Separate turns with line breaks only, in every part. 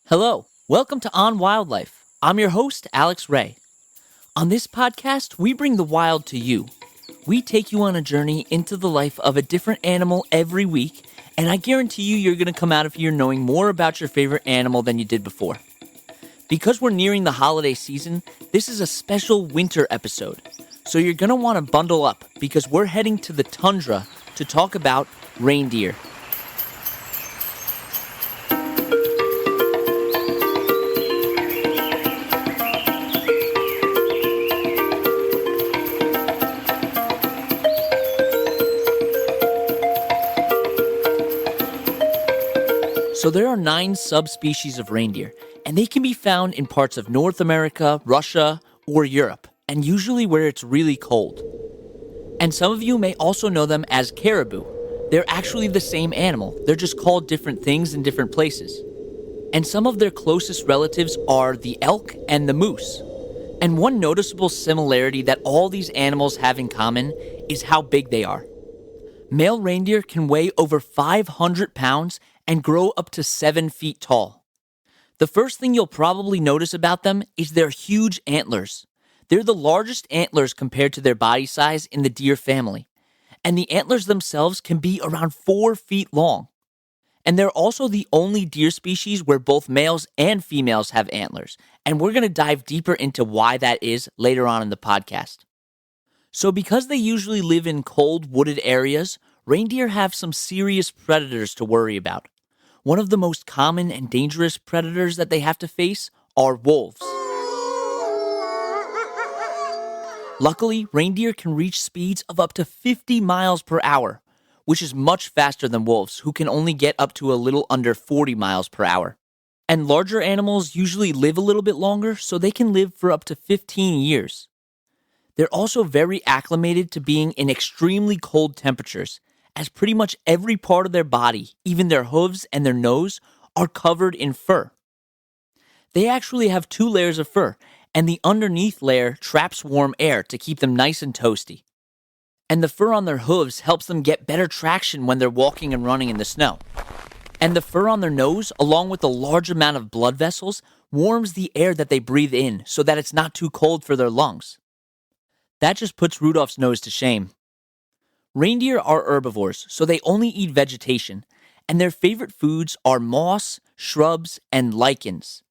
Hello, welcome to On Wildlife. I'm your host, Alex Ray. On this podcast, we bring the wild to you. We take you on a journey into the life of a different animal every week, and I guarantee you're going to come out of here knowing more about your favorite animal than you did before. Because we're nearing the holiday season, this is a special winter episode. So you're going to want to bundle up because we're heading to the tundra to talk about reindeer. So there are 9 subspecies of reindeer, and they can be found in parts of North America, Russia, or Europe, and usually where it's really cold. And some of you may also know them as caribou. They're actually the same animal, they're just called different things in different places. And some of their closest relatives are the elk and the moose. And one noticeable similarity that all these animals have in common is how big they are. Male reindeer can weigh over 500 pounds and grow up to 7 feet tall. The first thing you'll probably notice about them is their huge antlers. They're the largest antlers compared to their body size in the deer family. And the antlers themselves can be around 4 feet long. And they're also the only deer species where both males and females have antlers. And we're going to dive deeper into why that is later on in the podcast. So because they usually live in cold, wooded areas, reindeer have some serious predators to worry about. One of the most common and dangerous predators that they have to face are wolves. Luckily, reindeer can reach speeds of up to 50 miles per hour, which is much faster than wolves, who can only get up to a little under 40 miles per hour. And larger animals usually live a little bit longer, so they can live for up to 15 years. They're also very acclimated to being in extremely cold temperatures, as pretty much every part of their body, even their hooves and their nose, are covered in fur. They actually have 2 layers of fur, and the underneath layer traps warm air to keep them nice and toasty. And the fur on their hooves helps them get better traction when they're walking and running in the snow. And the fur on their nose, along with a large amount of blood vessels, warms the air that they breathe in so that it's not too cold for their lungs. That just puts Rudolph's nose to shame. Reindeer are herbivores, so they only eat vegetation, and their favorite foods are moss, shrubs, and lichens.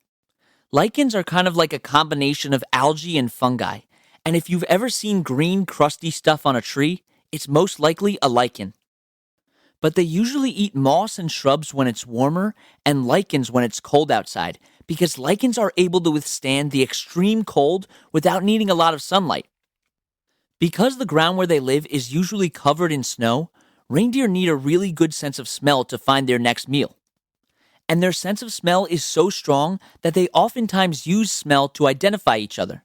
Lichens are kind of like a combination of algae and fungi, and if you've ever seen green, crusty stuff on a tree, it's most likely a lichen. But they usually eat moss and shrubs when it's warmer, and lichens when it's cold outside, because lichens are able to withstand the extreme cold without needing a lot of sunlight. Because the ground where they live is usually covered in snow, reindeer need a really good sense of smell to find their next meal. And their sense of smell is so strong that they oftentimes use smell to identify each other.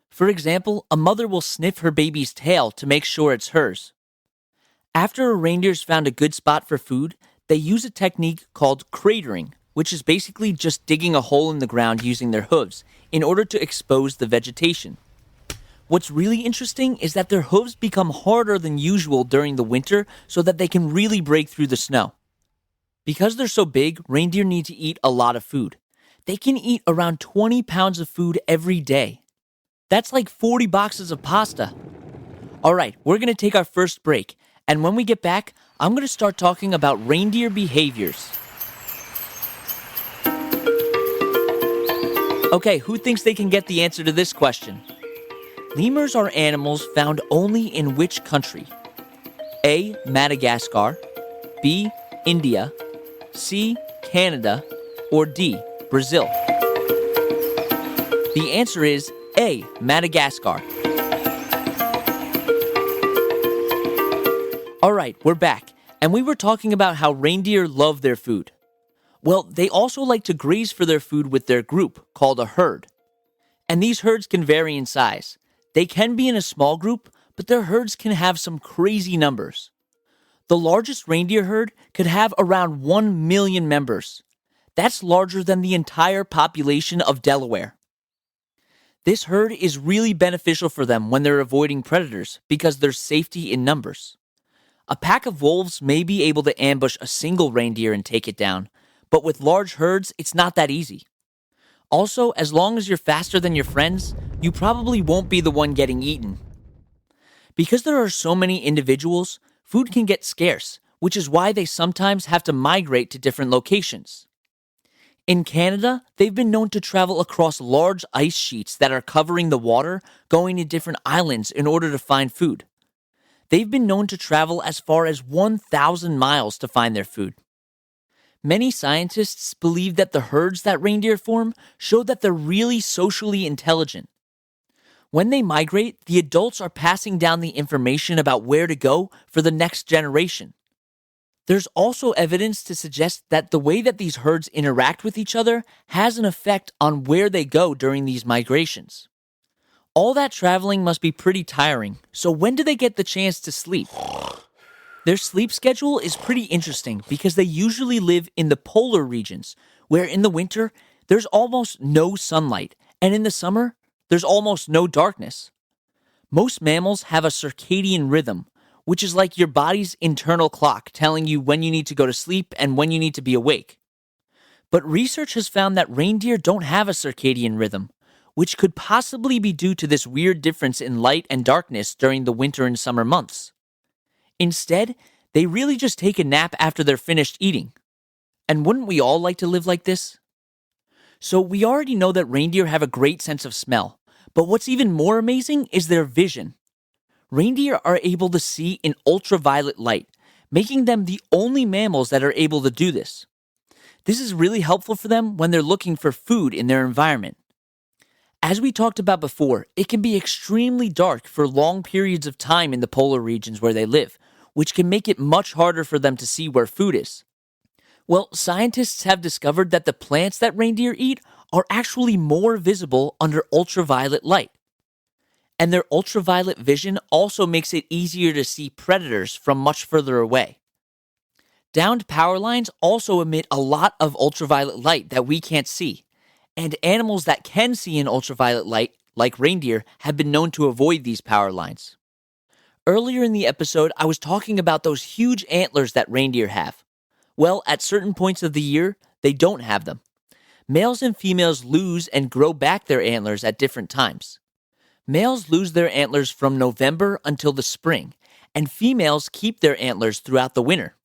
For example, a mother will sniff her baby's tail to make sure it's hers. After a reindeer's found a good spot for food, they use a technique called cratering, which is basically just digging a hole in the ground using their hooves in order to expose the vegetation. What's really interesting is that their hooves become harder than usual during the winter so that they can really break through the snow. Because they're so big, reindeer need to eat a lot of food. They can eat around 20 pounds of food every day. That's like 40 boxes of pasta. All right, we're going to take our first break, and when we get back, I'm going to start talking about reindeer behaviors. Okay, who thinks they can get the answer to this question? Lemurs are animals found only in which country? A. Madagascar, B. India, C. Canada, or D. Brazil? The answer is A. Madagascar. All right, we're back, and we were talking about how reindeer love their food. Well, they also like to graze for their food with their group, called a herd. And these herds can vary in size. They can be in a small group, but their herds can have some crazy numbers. The largest reindeer herd could have around 1 million members. That's larger than the entire population of Delaware. This herd is really beneficial for them when they're avoiding predators because there's safety in numbers. A pack of wolves may be able to ambush a single reindeer and take it down, But with large herds, it's not that easy. Also, as long as you're faster than your friends, you probably won't be the one getting eaten. Because there are so many individuals, food can get scarce, which is why they sometimes have to migrate to different locations. In Canada, they've been known to travel across large ice sheets that are covering the water, going to different islands in order to find food. They've been known to travel as far as 1,000 miles to find their food. Many scientists believe that the herds that reindeer form show that they're really socially intelligent. When they migrate, the adults are passing down the information about where to go for the next generation. There's also evidence to suggest that the way that these herds interact with each other has an effect on where they go during these migrations. All that traveling must be pretty tiring, so when do they get the chance to sleep? Their sleep schedule is pretty interesting because they usually live in the polar regions, where in the winter, there's almost no sunlight, and in the summer, there's almost no darkness. Most mammals have a circadian rhythm, which is like your body's internal clock telling you when you need to go to sleep and when you need to be awake. But research has found that reindeer don't have a circadian rhythm, which could possibly be due to this weird difference in light and darkness during the winter and summer months. Instead, they really just take a nap after they're finished eating. And wouldn't we all like to live like this? So we already know that reindeer have a great sense of smell, but what's even more amazing is their vision. Reindeer are able to see in ultraviolet light, making them the only mammals that are able to do this. This is really helpful for them when they're looking for food in their environment. As we talked about before, it can be extremely dark for long periods of time in the polar regions where they live, which can make it much harder for them to see where food is. Well, scientists have discovered that the plants that reindeer eat are actually more visible under ultraviolet light. And their ultraviolet vision also makes it easier to see predators from much further away. Downed power lines also emit a lot of ultraviolet light that we can't see, and animals that can see in ultraviolet light, like reindeer, have been known to avoid these power lines. Earlier in the episode, I was talking about those huge antlers that reindeer have. Well, at certain points of the year, they don't have them. Males and females lose and grow back their antlers at different times. Males lose their antlers from November until the spring, and females keep their antlers throughout the winter.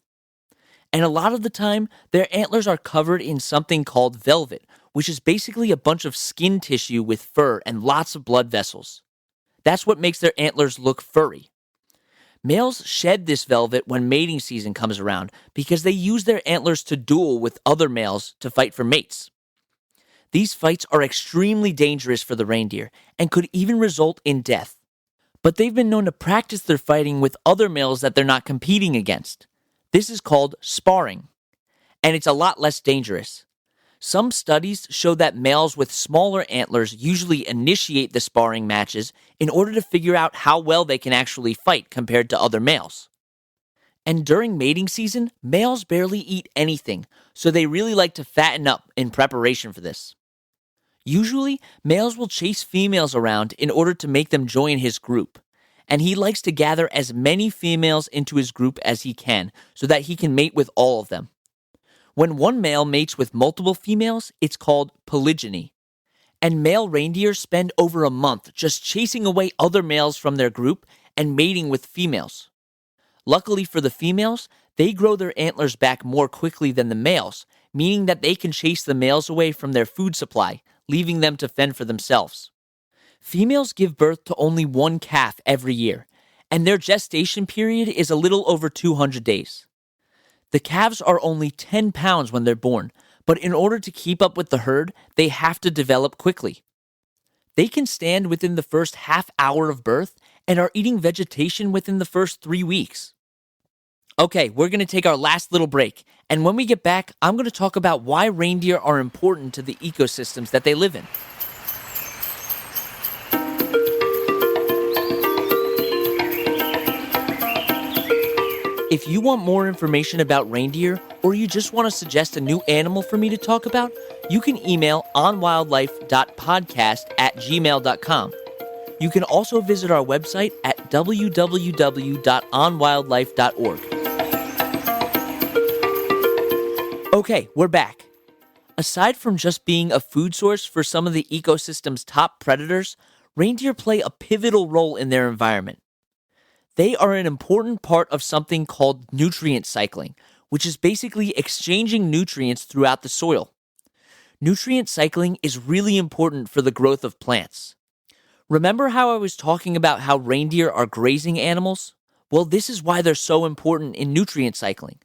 And a lot of the time, their antlers are covered in something called velvet, which is basically a bunch of skin tissue with fur and lots of blood vessels. That's what makes their antlers look furry. Males shed this velvet when mating season comes around because they use their antlers to duel with other males to fight for mates. These fights are extremely dangerous for the reindeer and could even result in death. But they've been known to practice their fighting with other males that they're not competing against. This is called sparring, and it's a lot less dangerous. Some studies show that males with smaller antlers usually initiate the sparring matches in order to figure out how well they can actually fight compared to other males. And during mating season, males barely eat anything, so they really like to fatten up in preparation for this. Usually, males will chase females around in order to make them join his group, and he likes to gather as many females into his group as he can so that he can mate with all of them. When one male mates with multiple females, it's called polygyny. And male reindeer spend over a month just chasing away other males from their group and mating with females. Luckily for the females, they grow their antlers back more quickly than the males, meaning that they can chase the males away from their food supply, leaving them to fend for themselves. Females give birth to only one calf every year, and their gestation period is a little over 200 days. The calves are only 10 pounds when they're born, but in order to keep up with the herd, they have to develop quickly. They can stand within the first half hour of birth and are eating vegetation within the first 3 weeks. Okay, we're going to take our last little break, and when we get back, I'm going to talk about why reindeer are important to the ecosystems that they live in. If you want more information about reindeer, or you just want to suggest a new animal for me to talk about, you can email onwildlife.podcast@gmail.com. You can also visit our website at www.onwildlife.org. Okay, we're back. Aside from just being a food source for some of the ecosystem's top predators, reindeer play a pivotal role in their environment. They are an important part of something called nutrient cycling, which is basically exchanging nutrients throughout the soil. Nutrient cycling is really important for the growth of plants. Remember how I was talking about how reindeer are grazing animals? Well, this is why they're so important in nutrient cycling.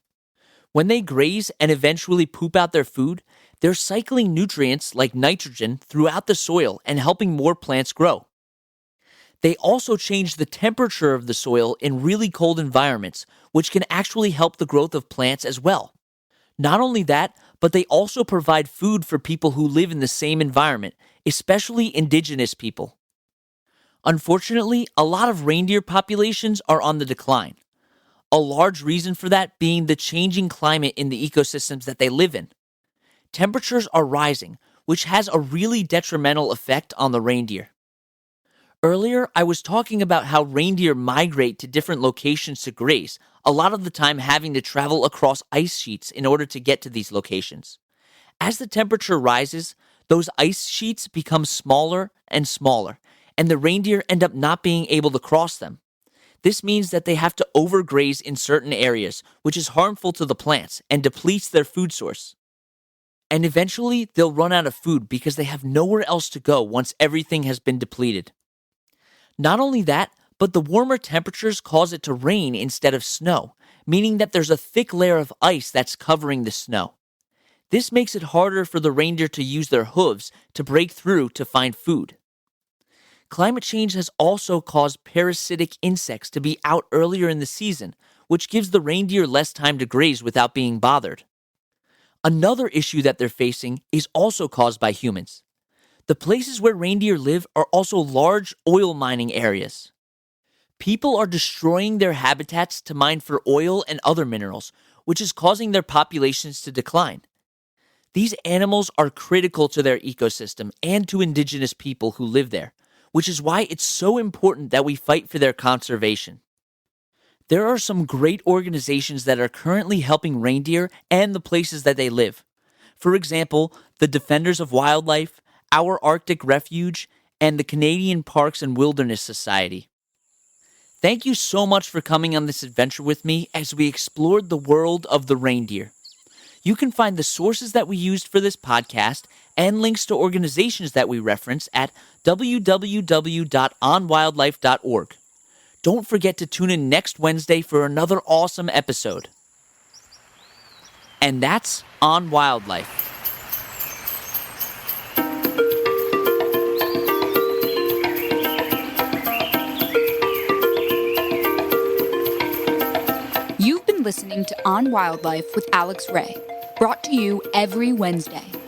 When they graze and eventually poop out their food, they're cycling nutrients like nitrogen throughout the soil and helping more plants grow. They also change the temperature of the soil in really cold environments, which can actually help the growth of plants as well. Not only that, but they also provide food for people who live in the same environment, especially indigenous people. Unfortunately, a lot of reindeer populations are on the decline. A large reason for that being the changing climate in the ecosystems that they live in. Temperatures are rising, which has a really detrimental effect on the reindeer. Earlier, I was talking about how reindeer migrate to different locations to graze, a lot of the time having to travel across ice sheets in order to get to these locations. As the temperature rises, those ice sheets become smaller and smaller, and the reindeer end up not being able to cross them. This means that they have to overgraze in certain areas, which is harmful to the plants and depletes their food source. And eventually, they'll run out of food because they have nowhere else to go once everything has been depleted. Not only that, but the warmer temperatures cause it to rain instead of snow, meaning that there's a thick layer of ice that's covering the snow. This makes it harder for the reindeer to use their hooves to break through to find food. Climate change has also caused parasitic insects to be out earlier in the season, which gives the reindeer less time to graze without being bothered. Another issue that they're facing is also caused by humans. The places where reindeer live are also large oil mining areas. People are destroying their habitats to mine for oil and other minerals, which is causing their populations to decline. These animals are critical to their ecosystem and to indigenous people who live there, which is why it's so important that we fight for their conservation. There are some great organizations that are currently helping reindeer and the places that they live. For example, the Defenders of Wildlife, Our Arctic Refuge, and the Canadian Parks and Wilderness Society. Thank you so much for coming on this adventure with me as we explored the world of the reindeer. You can find the sources that we used for this podcast and links to organizations that we reference at www.onwildlife.org. Don't forget to tune in next Wednesday for another awesome episode. And that's On Wildlife.
You've been listening to On Wildlife with Alex Ray, brought to you every Wednesday.